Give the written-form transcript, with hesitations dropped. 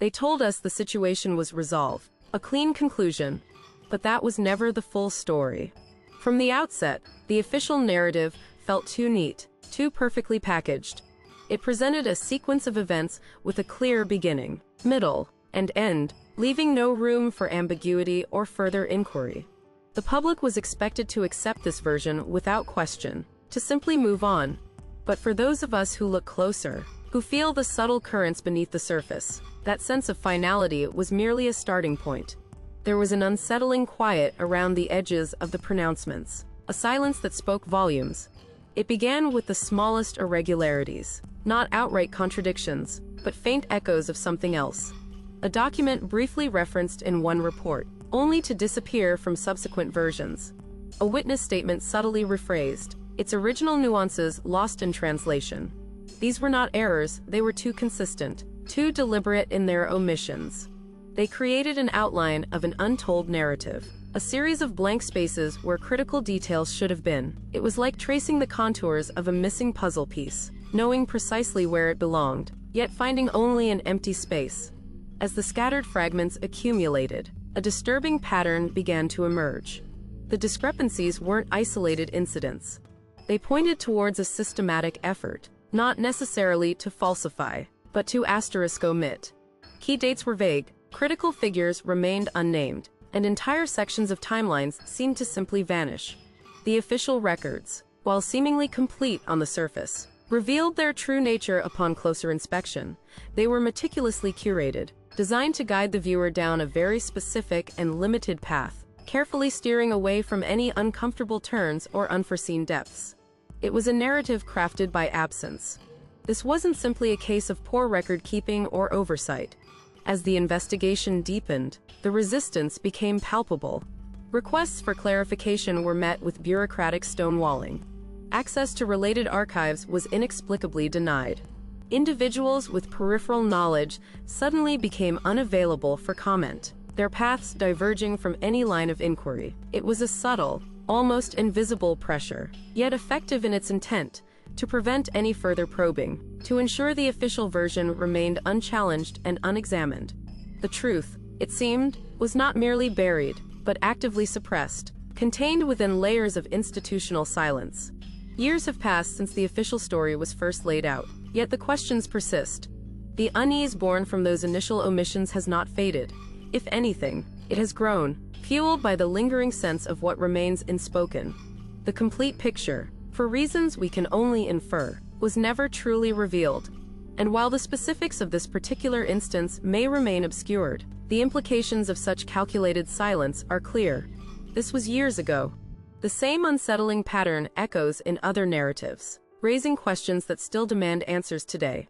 They told us the situation was resolved, a clean conclusion. But that was never the full story. From the outset, the official narrative felt too neat, too perfectly packaged. It presented a sequence of events with a clear beginning, middle, and end, leaving no room for ambiguity or further inquiry. The public was expected to accept this version without question, to simply move on. But for those of us who look closer, who feel the subtle currents beneath the surface, that sense of finality was merely a starting point. There was an unsettling quiet around the edges of the pronouncements, a silence that spoke volumes. It began with the smallest irregularities, not outright contradictions, but faint echoes of something else. A document briefly referenced in one report, only to disappear from subsequent versions. A witness statement subtly rephrased, its original nuances lost in translation. These were not errors, they were too consistent, too deliberate in their omissions. They created an outline of an untold narrative, a series of blank spaces where critical details should have been. It was like tracing the contours of a missing puzzle piece, knowing precisely where it belonged, yet finding only an empty space. As the scattered fragments accumulated, a disturbing pattern began to emerge. The discrepancies weren't isolated incidents. They pointed towards a systematic effort, not necessarily to falsify, but to omit. Key dates were vague, critical figures remained unnamed, and entire sections of timelines seemed to simply vanish. The official records, while seemingly complete on the surface, revealed their true nature upon closer inspection. They were meticulously curated, designed to guide the viewer down a very specific and limited path, carefully steering away from any uncomfortable turns or unforeseen depths. It was a narrative crafted by absence. This wasn't simply a case of poor record-keeping or oversight. As the investigation deepened, the resistance became palpable. Requests for clarification were met with bureaucratic stonewalling. Access to related archives was inexplicably denied. Individuals with peripheral knowledge suddenly became unavailable for comment, their paths diverging from any line of inquiry. It was a subtle, almost invisible pressure, yet effective in its intent, to prevent any further probing, to ensure the official version remained unchallenged and unexamined. The truth, it seemed, was not merely buried, but actively suppressed, contained within layers of institutional silence. Years have passed since the official story was first laid out, yet the questions persist. The unease born from those initial omissions has not faded. If anything, it has grown, fueled by the lingering sense of what remains unspoken. The complete picture, for reasons we can only infer, was never truly revealed. And while the specifics of this particular instance may remain obscured, the implications of such calculated silence are clear. This was years ago. The same unsettling pattern echoes in other narratives, raising questions that still demand answers today.